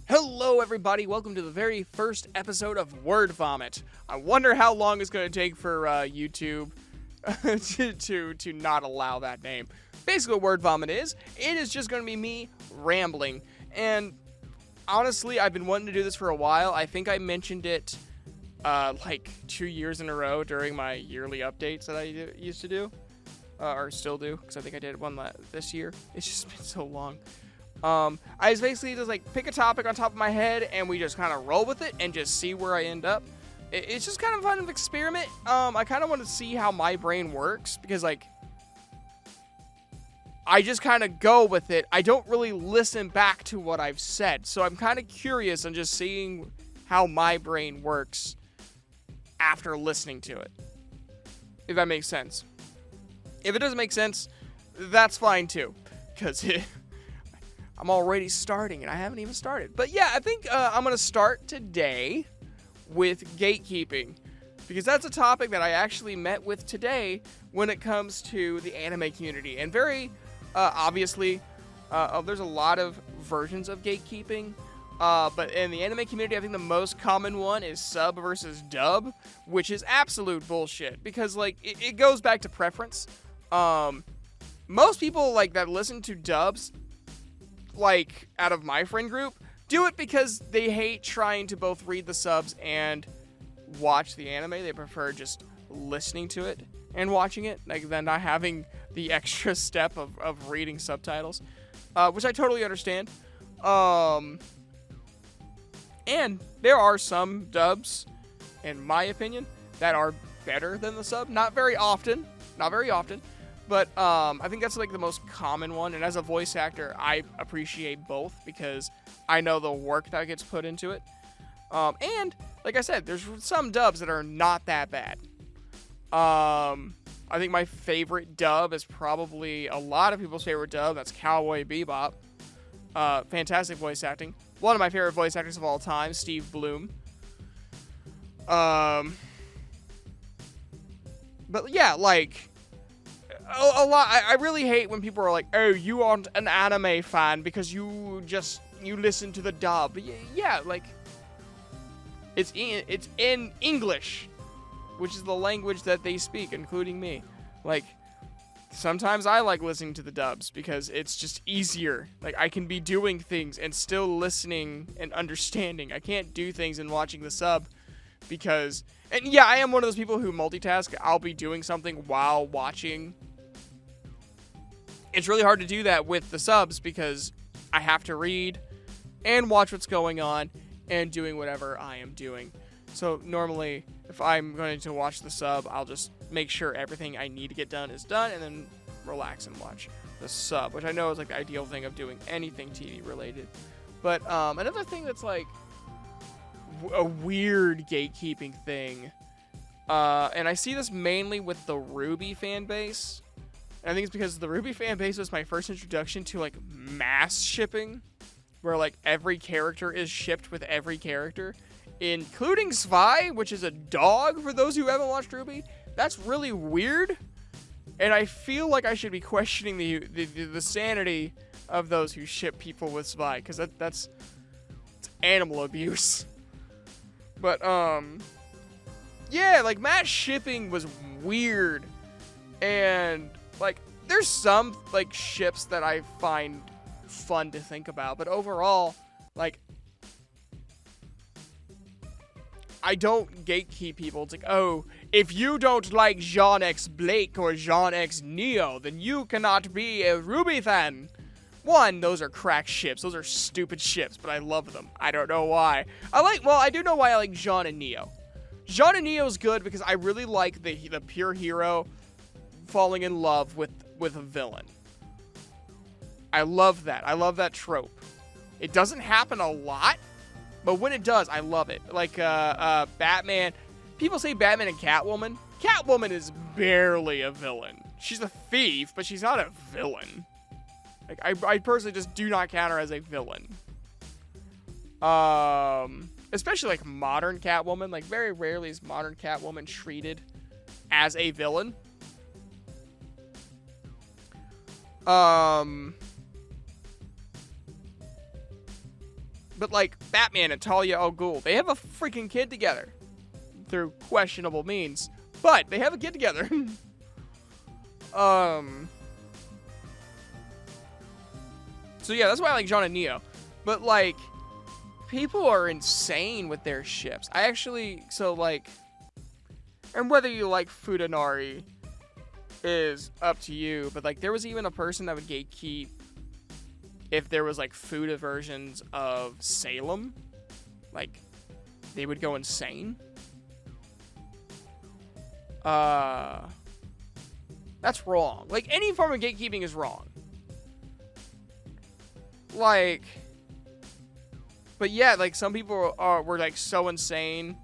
Hello, everybody. Welcome to the very first episode of Word Vomit. I wonder how long it's going to take for YouTube to not allow that name. Basically, what Word Vomit is, it is just going to be me rambling. And honestly, I've been wanting to do this for a while. I think I mentioned it like 2 years in a row during my yearly updates that I used to do, or still do, because I think I did one this year. It's just been so long. I just basically just like pick a topic on top of my head and we just kind of roll with it and just see where I end up. It's just kind of fun of experiment. I kind of want to see how my brain works because like I just kind of go with it. I don't really listen back to what I've said. So I'm kind of curious on just seeing how my brain works after listening to it. If that makes sense. If it doesn't make sense, that's fine too. Because I'm already starting, and I haven't even started. But yeah, I think I'm going to start today with gatekeeping, because that's a topic that I actually met with today when it comes to the anime community. And very obviously, there's a lot of versions of gatekeeping, but in the anime community, I think the most common one is sub versus dub, which is absolute bullshit, because like it goes back to preference. Most people like that listen to dubs, like out of my friend group, do it because they hate trying to both read the subs and watch the anime. They prefer just listening to it and watching it, like than not having the extra step of reading subtitles, which I totally understand. And there are some dubs, in my opinion, that are better than the sub. Not very often. But I think that's like the most common one. And as a voice actor, I appreciate both because I know the work that gets put into it. And like I said, there's some dubs that are not that bad. I think my favorite dub is probably a lot of people's favorite dub. That's Cowboy Bebop. Fantastic voice acting. One of my favorite voice actors of all time, Steve Bloom. But yeah, like a lot. I really hate when people are like, "Oh, you aren't an anime fan because you listen to the dub." Yeah, like it's in English, which is the language that they speak, including me. Like sometimes I like listening to the dubs because it's just easier. Like I can be doing things and still listening and understanding. I can't do things and watching the sub because, and yeah, I am one of those people who multitask. I'll be doing something while watching. It's really hard to do that with the subs because I have to read and watch what's going on and doing whatever I am doing. So normally, if I'm going to watch the sub, I'll just make sure everything I need to get done is done and then relax and watch the sub, which I know is like the ideal thing of doing anything TV related. But another thing that's like a weird gatekeeping thing, and I see this mainly with the RWBY fan base. And I think it's because the RWBY fan base was my first introduction to like mass shipping, where like every character is shipped with every character, including Zwei, which is a dog for those who haven't watched RWBY. That's really weird, and I feel like I should be questioning the sanity of those who ship people with Zwei, because that's animal abuse. But yeah, like mass shipping was weird, and like there's some like ships that I find fun to think about, but overall, like I don't gatekeep people. It's like, oh, if you don't like Jean X Blake or Jean X Neo, then you cannot be a RWBY fan. One, those are crack ships. Those are stupid ships, but I love them. I don't know why. I do know why I like Jean and Neo. Jean and Neo is good because I really like the pure hero falling in love with a villain. I love that. I love that trope. It doesn't happen a lot, but when it does, I love it. Like Batman. People say Batman and Catwoman. Catwoman is barely a villain. She's a thief, but she's not a villain. Like I personally just do not count her as a villain. Especially like modern Catwoman. Like very rarely is modern Catwoman treated as a villain. But, like, Batman and Talia al Ghul, they have a freaking kid together. Through questionable means. But, they have a kid together. So, yeah, that's why I like Jean and Neo. But, like, people are insane with their ships. I actually, so, like, and whether you like Futanari is up to you. But, like, there was even a person that would gatekeep if there was, like, Futa versions of Salem. Like, they would go insane. That's wrong. Like, any form of gatekeeping is wrong. Like, but yeah, like, some people were, like, so insane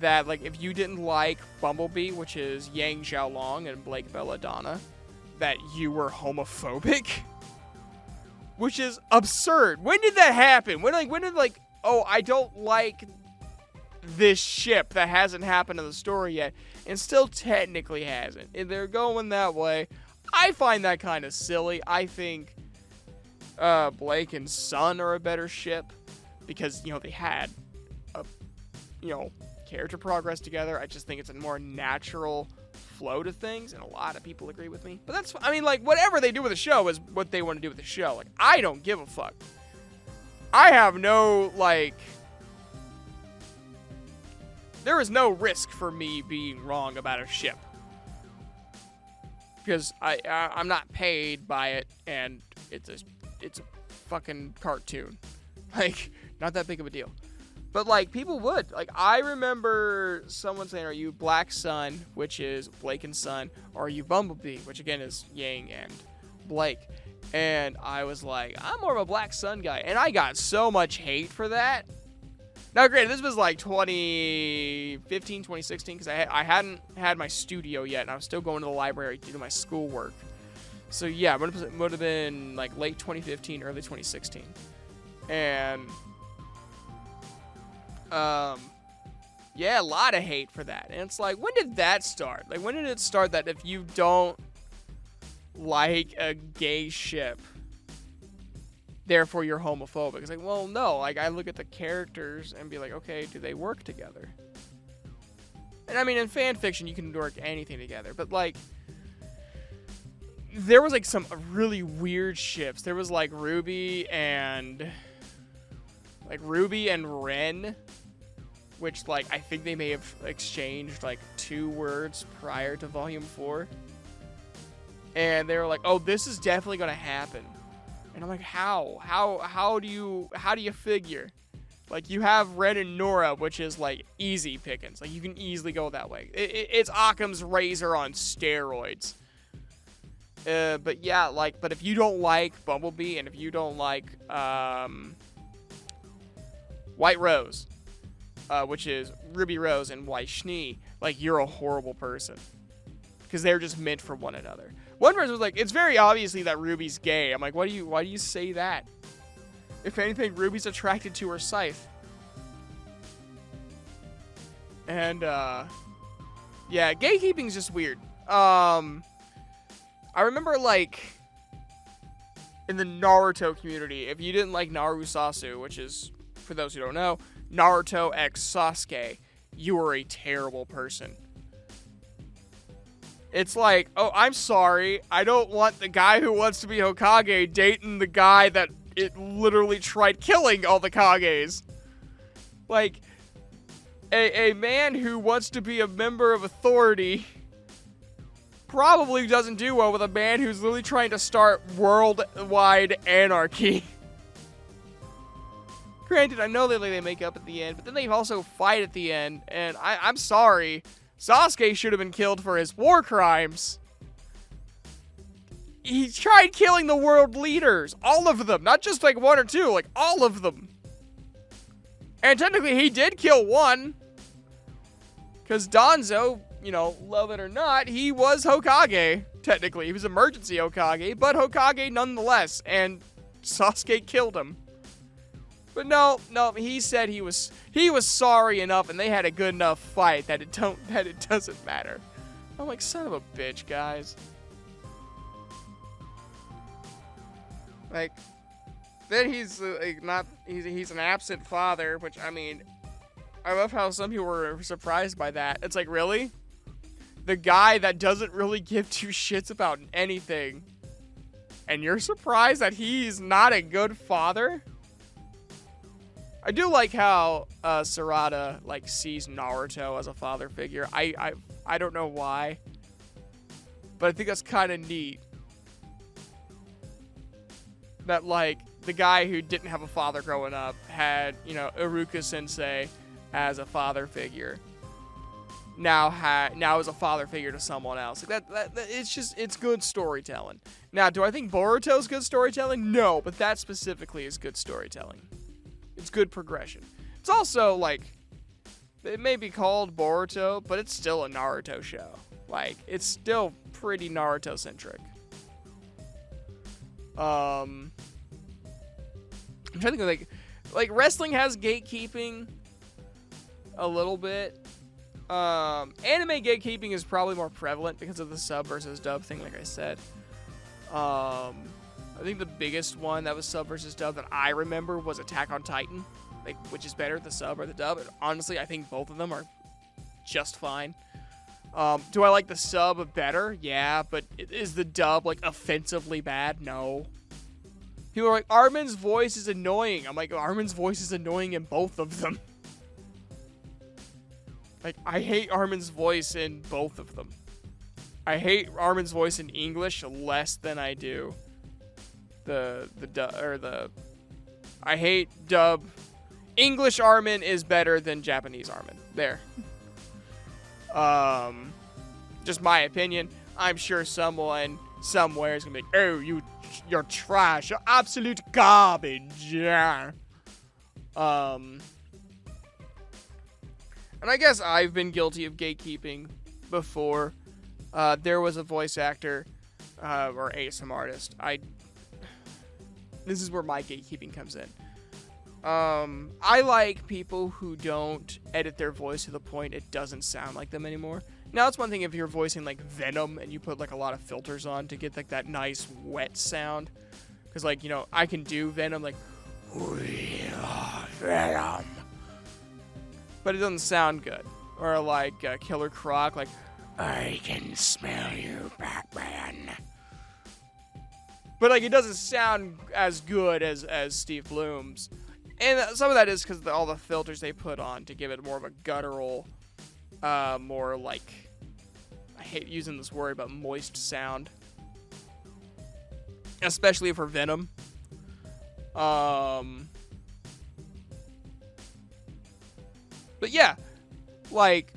that, like, if you didn't like Bumblebee, which is Yang Xiaolong and Blake Belladonna, that you were homophobic. Which is absurd. When did that happen? When did, like, oh, I don't like this ship that hasn't happened in the story yet, and still technically hasn't. And they're going that way. I find that kind of silly. I think Blake and Sun are a better ship because, you know, they had a, you know, character progress together. I just think it's a more natural flow to things, and a lot of people agree with me. But that's, I mean, like, whatever they do with the show is what they want to do with the show. Like, I don't give a fuck. I have no, like, there is no risk for me being wrong about a ship. Because I'm not paid by it, and it's a fucking cartoon. Like, not that big of a deal. But, like, people would. Like, I remember someone saying, are you Black Sun, which is Blake and Sun, or are you Bumblebee, which, again, is Yang and Blake? And I was like, I'm more of a Black Sun guy. And I got so much hate for that. Now, granted, this was, like, 2015, 2016, because I hadn't had my studio yet, and I was still going to the library to do my schoolwork. So, yeah, it would have been, like, late 2015, early 2016. And yeah, a lot of hate for that. And it's like, when did that start? Like, when did it start that if you don't like a gay ship, therefore you're homophobic? It's like, well, no. Like, I look at the characters and be like, okay, do they work together? And I mean, in fan fiction, you can work anything together. But, like, there was, like, some really weird ships. There was, like, Ruby and Ren, which, like, I think they may have exchanged, like, 2 words prior to Volume 4. And they were like, oh, this is definitely going to happen. And I'm like, how? How do you figure? Like, you have Ren and Nora, which is, like, easy pickings. Like, you can easily go that way. It's Occam's razor on steroids. But yeah, like, but if you don't like Bumblebee, and if you don't like, White Rose, which is Ruby Rose and White Schnee, like, you're a horrible person. Because they're just meant for one another. One person was like, it's very obviously that Ruby's gay. I'm like, why do you say that? If anything, Ruby's attracted to her scythe. And, yeah, gatekeeping's just weird. I remember, like, in the Naruto community, if you didn't like Narusasu, which is, for those who don't know, Naruto x Sasuke, you were a terrible person. It's like, oh, I'm sorry, I don't want the guy who wants to be Hokage dating the guy that it literally tried killing all the Kages. Like, a man who wants to be a member of authority probably doesn't do well with a man who's literally trying to start worldwide anarchy. Granted, I know they make up at the end, but then they also fight at the end, and I'm sorry, Sasuke should have been killed for his war crimes. He tried killing the world leaders. All of them. Not just like 1 or 2. Like, all of them. And technically, he did kill one. Because Danzo, you know, love it or not, he was Hokage. Technically. He was emergency Hokage. But Hokage nonetheless. And Sasuke killed him. But no, he said he was sorry enough, and they had a good enough fight that it doesn't matter. I'm like, son of a bitch, guys. Like, then he's like not he's an absent father, which I mean, I love how some people were surprised by that. It's like, really? The guy that doesn't really give two shits about anything, and you're surprised that he's not a good father? I do like how Sarada like sees Naruto as a father figure. I don't know why, but I think that's kind of neat. That like the guy who didn't have a father growing up had, you know, Iruka Sensei as a father figure. Now is a father figure to someone else. Like that it's good storytelling. Now, do I think Boruto's good storytelling? No, but that specifically is good storytelling. It's good progression. It's also like, it may be called Boruto, but it's still a Naruto show. Like, it's still pretty Naruto centric. I'm trying to think, like wrestling has gatekeeping a little bit. Anime gatekeeping is probably more prevalent because of the sub versus dub thing, like I said. I think the biggest one that was sub versus dub that I remember was Attack on Titan, like, which is better, the sub or the dub. And honestly, I think both of them are just fine. Do I like the sub better? Yeah, but is the dub like offensively bad? No. People are like, Armin's voice is annoying. I'm like, Armin's voice is annoying in both of them. Like, I hate Armin's voice in both of them. I hate Armin's voice in English less than I do I hate dub. English Armin is better than Japanese Armin. There. Just my opinion. I'm sure someone somewhere is gonna be like, oh, you're trash. You're absolute garbage. Yeah. And I guess I've been guilty of gatekeeping before. There was a voice actor or ASM artist. This is where my gatekeeping comes in. I like people who don't edit their voice to the point it doesn't sound like them anymore. Now, it's one thing if you're voicing like Venom and you put like a lot of filters on to get like that nice wet sound. Because like, you know, I can do Venom like, we are Venom. But it doesn't sound good. Or like Killer Croc, like, I can smell you, Batman. But like, it doesn't sound as good as Steve Bloom's. And some of that is because of all the filters they put on to give it more of a guttural, more like, I hate using this word, but moist sound. Especially for Venom. But yeah, like,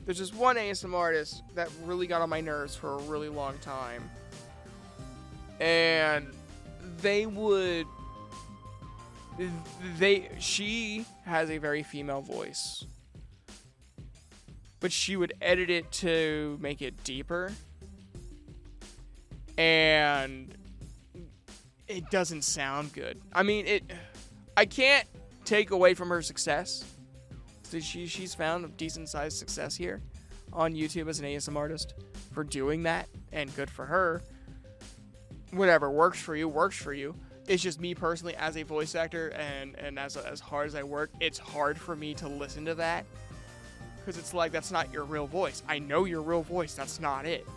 there's just one ASM artist that really got on my nerves for a really long time. And she has a very female voice. But she would edit it to make it deeper. And it doesn't sound good. I mean, I can't take away from her success. So she's found a decent sized success here on YouTube as an ASM artist for doing that, and good for her. Whatever works for you, works for you. It's just me personally as a voice actor, and as hard as I work, it's hard for me to listen to that. Because it's like, that's not your real voice. I know your real voice, that's not it.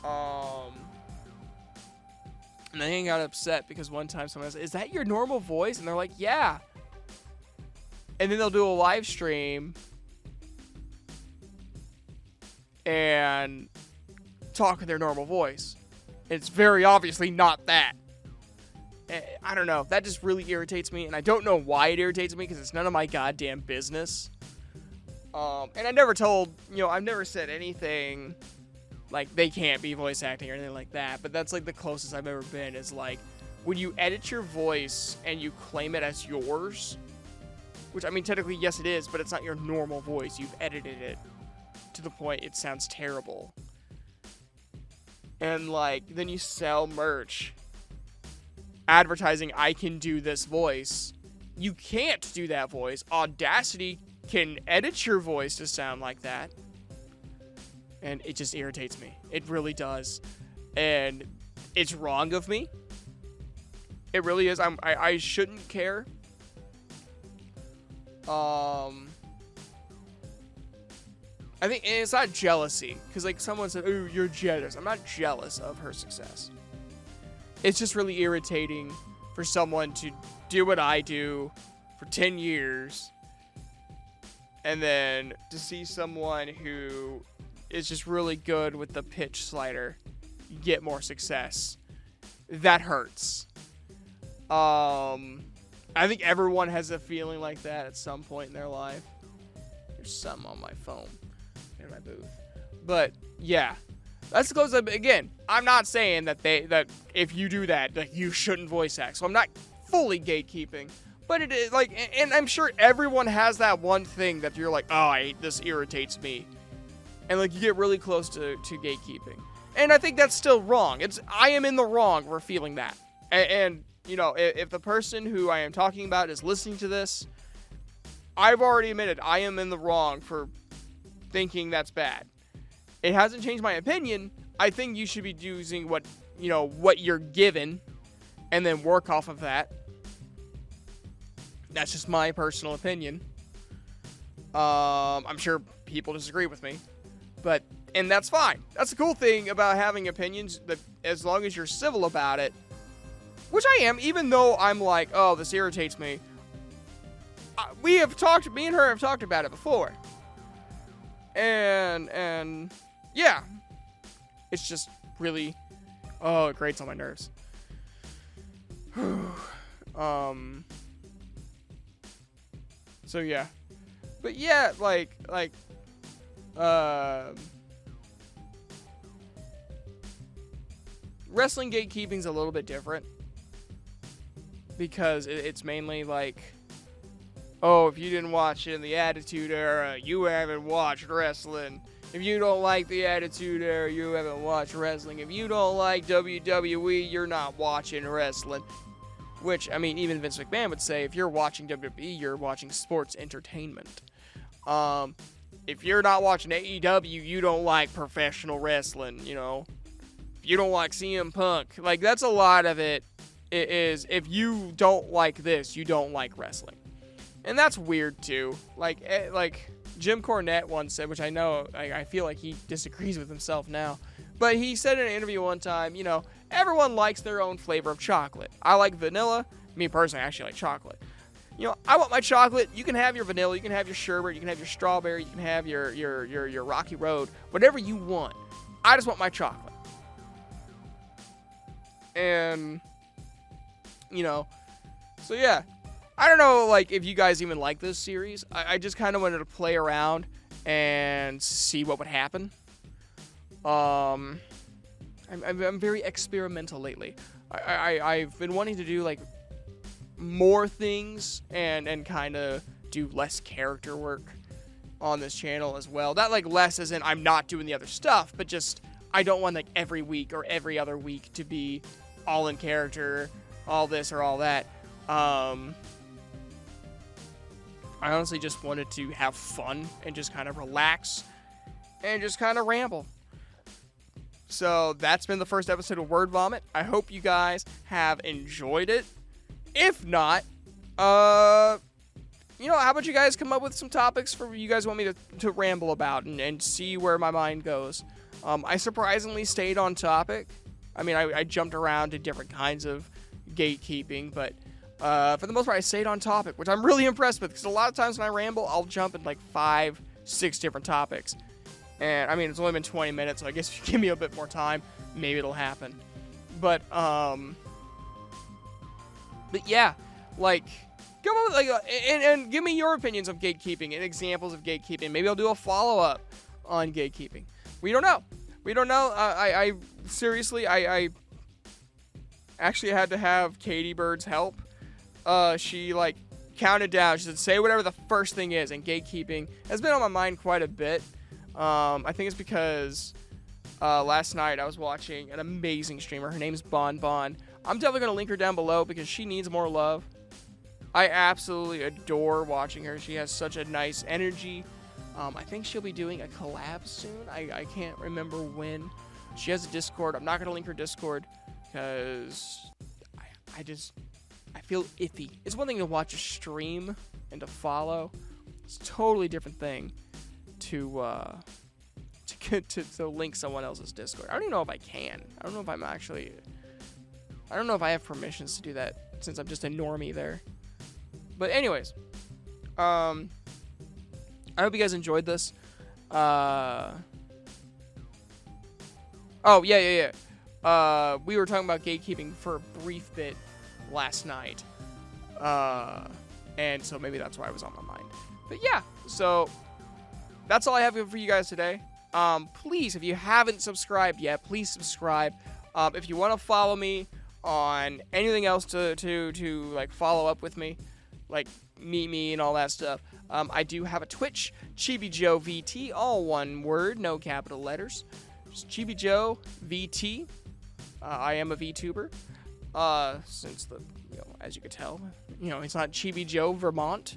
And I got upset because one time someone said, is that your normal voice? And they're like, yeah. And then they'll do a live stream and talk in their normal voice. It's very obviously not that. I don't know. That just really irritates me, and I don't know why it irritates me, because it's none of my goddamn business. And I never told, I've never said anything like they can't be voice acting or anything like that, but that's like the closest I've ever been is like when you edit your voice and you claim it as yours, which I mean technically yes it is, but it's not your normal voice. You've edited it to the point it sounds terrible. And like then you sell merch advertising I can do this voice. You can't do that voice. Audacity can edit your voice to sound like that. And it just irritates me. It really does. And it's wrong of me. It really is. I shouldn't care. I think it's not jealousy, because like someone said, "Ooh, you're jealous." I'm not jealous of her success. It's just really irritating for someone to do what I do for 10 years, and then to see someone who is just really good with the pitch slider get more success. That hurts. I think everyone has a feeling like that at some point in their life. There's some on my phone in my booth. But yeah, that's close. Again, I'm not saying that if you do that, like, you shouldn't voice act. So I'm not fully gatekeeping, but it is like, and I'm sure everyone has that one thing that you're like, oh, this irritates me, and like you get really close to gatekeeping. And I think that's still wrong. I am in the wrong for feeling that. And you know, if the person who I am talking about is listening to this, I've already admitted I am in the wrong for thinking that's bad. It hasn't changed my opinion. I think you should be using what you're given and then work off of that. That's just my personal opinion. I'm sure people disagree with me, and that's fine. That's the cool thing about having opinions, that as long as you're civil about it, which I am, even though I'm like, oh, this irritates me. Me and her have talked about it before. And yeah, it's just really, it grates on my nerves. So yeah, but yeah, wrestling gatekeeping's a little bit different, because it's mainly like, oh, if you didn't watch it in the Attitude Era, you haven't watched wrestling. If you don't like the Attitude Era, you haven't watched wrestling. If you don't like WWE, you're not watching wrestling. Which, I mean, even Vince McMahon would say, if you're watching WWE, you're watching sports entertainment. If you're not watching AEW, you don't like professional wrestling, you know. If you don't like CM Punk, like, that's a lot of it. It is, if you don't like this, you don't like wrestling. And that's weird too. Like Jim Cornette once said, which I know, I feel like he disagrees with himself now, but he said in an interview one time, everyone likes their own flavor of chocolate. I like vanilla. Me personally, I actually like chocolate. I want my chocolate. You can have your vanilla. You can have your sherbet. You can have your strawberry. You can have your Rocky Road. Whatever you want. I just want my chocolate. And so yeah. I don't know, like, if you guys even like this series. I just kind of wanted to play around and see what would happen. I'm very experimental lately. I've been wanting to do, like, more things and kind of do less character work on this channel as well. Not, like, less as in I'm not doing the other stuff, but just I don't want, like, every week or every other week to be all in character, all this or all that. I honestly just wanted to have fun and just kind of relax and just kind of ramble. So that's been the first episode of Word Vomit. I hope you guys have enjoyed it. If not, how about you guys come up with some topics for you guys want me to ramble about and see where my mind goes. I surprisingly stayed on topic. I mean, I jumped around to different kinds of gatekeeping, but for the most part, I stayed on topic, which I'm really impressed with, because a lot of times when I ramble, I'll jump in like 5-6 different topics. And I mean, it's only been 20 minutes, so I guess if you give me a bit more time, maybe it'll happen. But yeah, like, come on, like, and give me your opinions of gatekeeping and examples of gatekeeping. Maybe I'll do a follow-up on gatekeeping. We don't know. I seriously, I actually had to have Katie Bird's help. She, like, counted down. She said, say whatever the first thing is, and gatekeeping has been on my mind quite a bit. I think it's because last night I was watching an amazing streamer. Her name's Bon Bon. I'm definitely going to link her down below because she needs more love. I absolutely adore watching her. She has such a nice energy. I think she'll be doing a collab soon. I can't remember when. She has a Discord. I'm not going to link her Discord because I feel iffy. It's one thing to watch a stream and to follow. It's a totally different thing to link someone else's Discord. I don't even know if I can. I don't know if I have permissions to do that since I'm just a normie there. But anyways, I hope you guys enjoyed this. Oh, yeah. We were talking about gatekeeping for a brief bit last night. And so maybe that's why it was on my mind. But yeah, so that's all I have for you guys today. Please, if you haven't subscribed yet, please subscribe. If you want to follow me on anything else to like follow up with me, like meet me and all that stuff, I do have a Twitch, ChibiJoeVT, all one word, no capital letters. Just ChibiJoeVT. I am a VTuber. Since as you could tell, it's not Chibi Joe Vermont.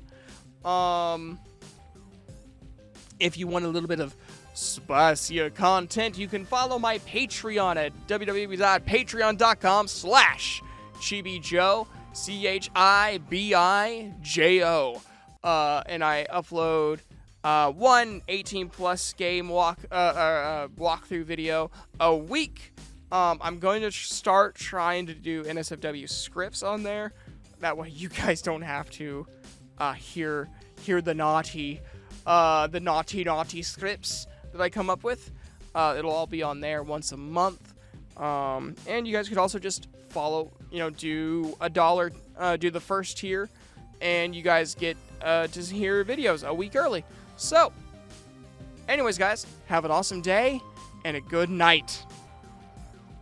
If you want a little bit of spicier content, you can follow my Patreon at www.patreon.com/ChibiJoe, ChibiJo. And I upload one 18+ game walkthrough video a week. I'm going to start trying to do NSFW scripts on there. That way you guys don't have to hear the naughty scripts that I come up with. It'll all be on there once a month. And you guys could also just follow, do $1, do the first tier, and you guys get to hear videos a week early. So, anyways, guys, have an awesome day and a good night.